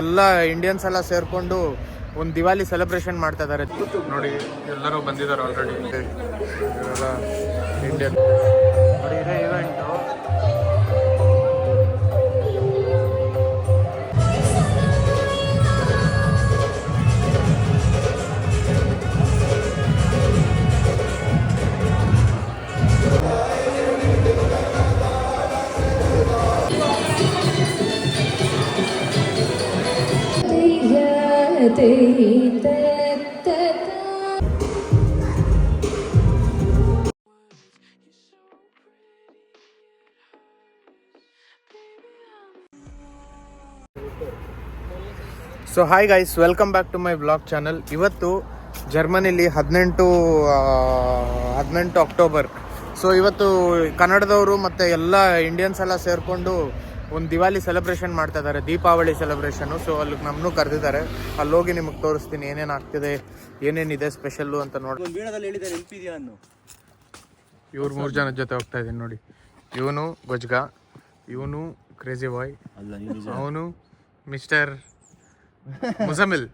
ಎಲ್ಲ ಇಂಡಿಯನ್ಸ್ ಎಲ್ಲ ಸೇರ್ಕೊಂಡು ಒಂದು ದಿವಾಲಿ ಸೆಲೆಬ್ರೇಷನ್ ಮಾಡ್ತಾ ಇದ್ದಾರೆ ನೋಡಿ. ಎಲ್ಲರೂ ಬಂದಿದ್ದಾರೆ ಆಲ್ರೆಡಿ. ಇವರೆಲ್ಲ ಇಂಡಿಯನ್ ನೋಡಿ. ಇದೇ event. So hi guys, welcome back to my vlog channel. ಇವತ್ತು ಜರ್ಮನಿಲಿ 18 ಅಕ್ಟೋಬರ್. ಸೊ ಇವತ್ತು ಕನ್ನಡದವರು ಮತ್ತು ಎಲ್ಲ ಇಂಡಿಯನ್ಸ್ ಎಲ್ಲ ಸೇರಿಕೊಂಡು ಒಂದು ದಿವಾಲಿ ಸೆಲೆಬ್ರೇಷನ್ ಮಾಡ್ತಾ ಇದ್ದಾರೆ, ದೀಪಾವಳಿ ಸೆಲೆಬ್ರೇಷನು. ಸೊ ಅಲ್ಲಿ ನಮ್ಮನ್ನು ಕರೆದಿದ್ದಾರೆ. ಅಲ್ಲಿ ಹೋಗಿ ನಿಮಗೆ ತೋರಿಸ್ತೀನಿ ಏನೇನು ಆಗ್ತಿದೆ, ಏನೇನಿದೆ ಸ್ಪೆಷಲ್ಲು ಅಂತ ನೋಡಿ. ಇವ್ರು 3 ಜನದ ಜೊತೆ ಹೋಗ್ತಾ ಇದ್ದೀನಿ ನೋಡಿ. ಇವನು ಗೊಜ್ಗ, ಇವನು ಕ್ರೇಜಿ ಬಾಯ್, ಅವನು ಮಿಸ್ಟರ್ ಮುಜಮ್ಮಿಲ್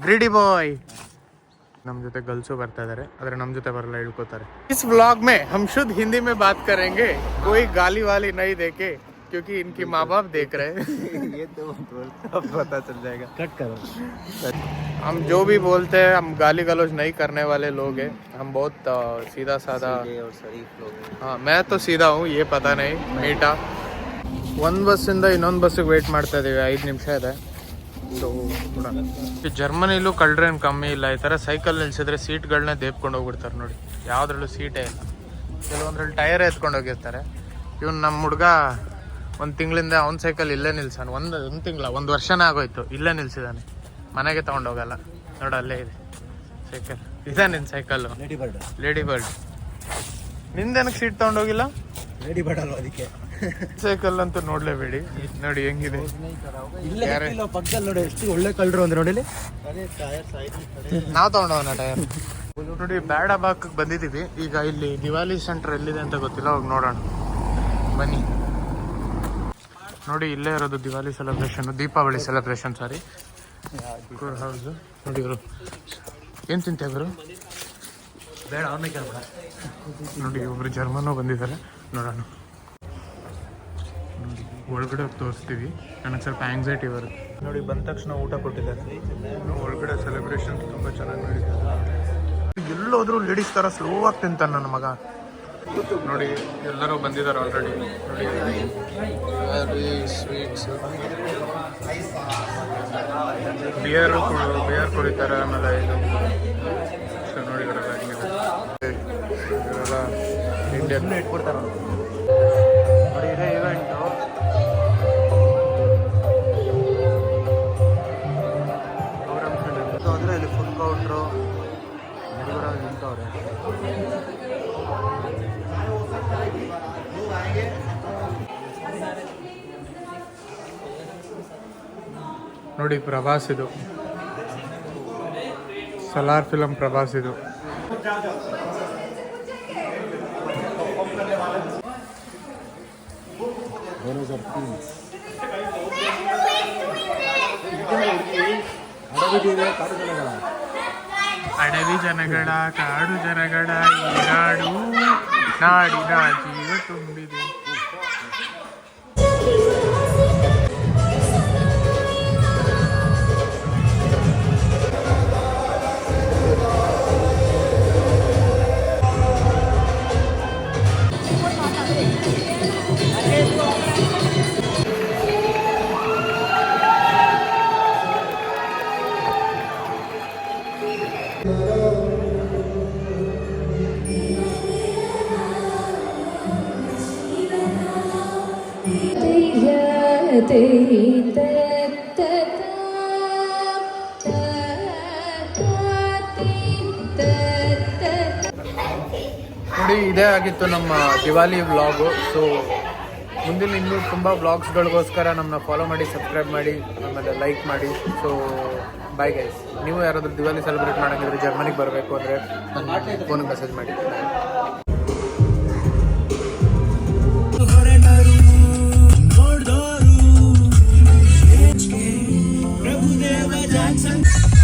ಗ್ರೀಡಿ ಬಾಯ್. ನಮ್ಮ ಜೊತೆ ಗರ್ಲ್ಸು ಬರ್ತಾ ಇದ್ದಾರೆ, ಆದರೆ ನಮ್ಮ ಜೊತೆ ಬರಲ್ಲ, ಹಿಡ್ಕೋತಾರೆ. इस व्लॉग में हम शुद्ध हिंदी में बात करेंगे, कोई गाली वाली नहीं देके, क्योंकि इनकी माँ बाप देख रहे हैं. ये तो पता चल जाएगा, कट करो. हम जो भी बोलते हैं, हम गाली गलौज नहीं करने वाले लोग हैं. हम बहुत सीधा साधा और शरीफ लोग हैं. हाँ, मैं तो सीधा हूँ, ये पता नहीं. मीठा ಒಂದು ಬಸ್ಸಿಂದ ಇನ್ನೊಂದು ಬಸ್ಸಿಗೆ ವೆಯ್ಟ್ ಮಾಡ್ತಾ ಇದ್ದೀವಿ. 5 ನಿಮಿಷ ಇದೆ. ಸೊ ಜರ್ಮನಿಲೂ ಕಳ್ಳರೇನು ಕಮ್ಮಿ ಇಲ್ಲ. ಈ ಥರ ಸೈಕಲ್ ನಿಲ್ಸಿದ್ರೆ ಸೀಟ್ಗಳನ್ನ ದೇಪ್ಕೊಂಡು ಹೋಗ್ಬಿಡ್ತಾರೆ ನೋಡಿ. ಯಾವುದ್ರಲ್ಲೂ ಸೀಟೇ ಇಲ್ಲ. ಕೆಲವೊಂದ್ರಲ್ಲಿ ಟೈರ್ ಎತ್ಕೊಂಡು ಹೋಗಿರ್ತಾರೆ. ಇವ್ನು ನಮ್ಮ ಹುಡುಗ 1 ತಿಂಗಳಿಂದ ಅವ್ನ ಸೈಕಲ್ ಇಲ್ಲೇ ನಿಲ್ಸಾನೆ. ಒಂದು ತಿಂಗಳ 1 ವರ್ಷನೇ ಆಗೋಯ್ತು, ಇಲ್ಲೇ ನಿಲ್ಸಿದ್ದಾನೆ. ಮನೆಗೆ ತೊಗೊಂಡೋಗಲ್ಲ ನೋಡು, ಅಲ್ಲೇ ಇದೆ ಸೈಕಲ್. ಇದೆ ನಿನ್ನ ಸೈಕಲ್ಲು? Lady bird. ನಿಂದೇನಕ್ಕೆ ಸೀಟ್ ತೊಗೊಂಡೋಗಿಲ್ಲ? ಲೇಡಿ ಬರ್ಡ್ ಅಲ್ವ, ಅದಕ್ಕೆ. ಸೈಕಲ್ ಅಂತೂ ನೋಡ್ಲೇಬೇಡಿ, ನೋಡಿ ಹೆಂಗಿದೆ. ಪಕ್ಕದಲ್ಲಿ ನೋಡಿ ಎಷ್ಟು ಒಳ್ಳೆ ಕಲರ್ ಅಂದ್ರೆ ನೋಡಿ. ನಾವು ತಗೊಂಡೋಗೋಣ ಟೈರ್ ನೋಡಿ. ಬ್ಯಾಡ ಬಾಕ್ ಬಂದಿದ್ದೀವಿ ಈಗ. ಇಲ್ಲಿ ದಿವಾಲಿ ಸೆಂಟರ್ ಎಲ್ಲಿದೆ ಅಂತ ಗೊತ್ತಿಲ್ಲ, ಹೋಗಿ ನೋಡೋಣ ಬನ್ನಿ. ನೋಡಿ ಇಲ್ಲೇ ಇರೋದು ದಿವಾಲಿ ಸೆಲೆಬ್ರೇಷನ್, ದೀಪಾವಳಿ ಸೆಲೆಬ್ರೇಷನ್. ಸಾರಿ, ಹೌದು ನೋಡಿ. ಇವರು ಏನು ತಿಂತೇ ಇವರು? ಬೇಡ ಅವನೇ ಕೇಳ್ಬೇಡ. ನೋಡಿ ಒಬ್ರು ಜರ್ಮನೋ ಬಂದಿದ್ದಾರೆ, ನೋಡೋಣ. ಒಳಗಡೆ ತೋರಿಸ್ತೀವಿ. ನನಗೆ ಸ್ವಲ್ಪ ಆ್ಯಂಗ್ಸೈಟಿ ಬರುತ್ತೆ ನೋಡಿ. ಬಂದ ತಕ್ಷಣ ಊಟ ಕೊಟ್ಟಿದ್ದಾರೆ. ಒಳಗಡೆ ಸೆಲೆಬ್ರೇಷನ್ ತುಂಬ ಚೆನ್ನಾಗಿ ನಡೀತದೆ. ಎಲ್ಲೋದ್ರೂ ಲೇಡೀಸ್ ಥರ ಸ್ಲೋ ಆಗಿ ತಿಂತಾನೆ ನನ್ನ ಮಗ ನೋಡಿ. ಎಲ್ಲರೂ ಬಂದಿದ್ದಾರೆ ಆಲ್ರೆಡಿ ನೋಡಿ. ಸ್ವೀಟ್ಸ್, ಬಿಯರ್ ಕುಡಿತಾರೆ. ಆಮೇಲೆ ಇದು ನೋಡಿ, ಇವರೆಲ್ಲ ಇಂಡಿಯನ್ ಇಟ್ಕೊಡ್ತಾರೆ ನೋಡಿ. ಇದೇ ಇವೆಂಟು. ಅಂದರೆ ಇಲ್ಲಿ ಫುಡ್ ಕೌಂಟ್ರು ಹುಡುಗರಾಗಿ ನಿಂತವ್ರೆ. ನೋಡಿ ಪ್ರಭಾಸ್, ಇದು ಸಲಾರ್ ಫಿಲಂ ಪ್ರಭಾಸ್ ಇದು. ಅಡವಿ ಜನಗಳ ಕಾಡು ಜನಗಳ ಈ ನಾಡು, ನಾಡಿನ ಜೀವ ತುಂಬಿದೆ. ನೋಡಿ ಇದೇ ಆಗಿತ್ತು ನಮ್ಮ ದಿವಾಲಿ ವ್ಲಾಗು. ಸೊ ಮುಂದಿನ ಇನ್ನೂ ತುಂಬ ವ್ಲಾಗ್ಸ್ಗಳಿಗೋಸ್ಕರ ನಮ್ಮನ್ನ ಫಾಲೋ ಮಾಡಿ, ಸಬ್ಸ್ಕ್ರೈಬ್ ಮಾಡಿ, ಆಮೇಲೆ ಲೈಕ್ ಮಾಡಿ. So bye guys. ನೀವು ಯಾರಾದರೂ ದಿವಾಲಿ ಸೆಲೆಬ್ರೇಟ್ ಮಾಡೋಂಗಿದ್ರೆ ಜರ್ಮನಿಗೆ ಬರಬೇಕು ಅಂದರೆ ನನ್ನ ಫೋನಿಗೆ ಮೆಸೇಜ್ ಮಾಡಿ. ಬಾಯ್.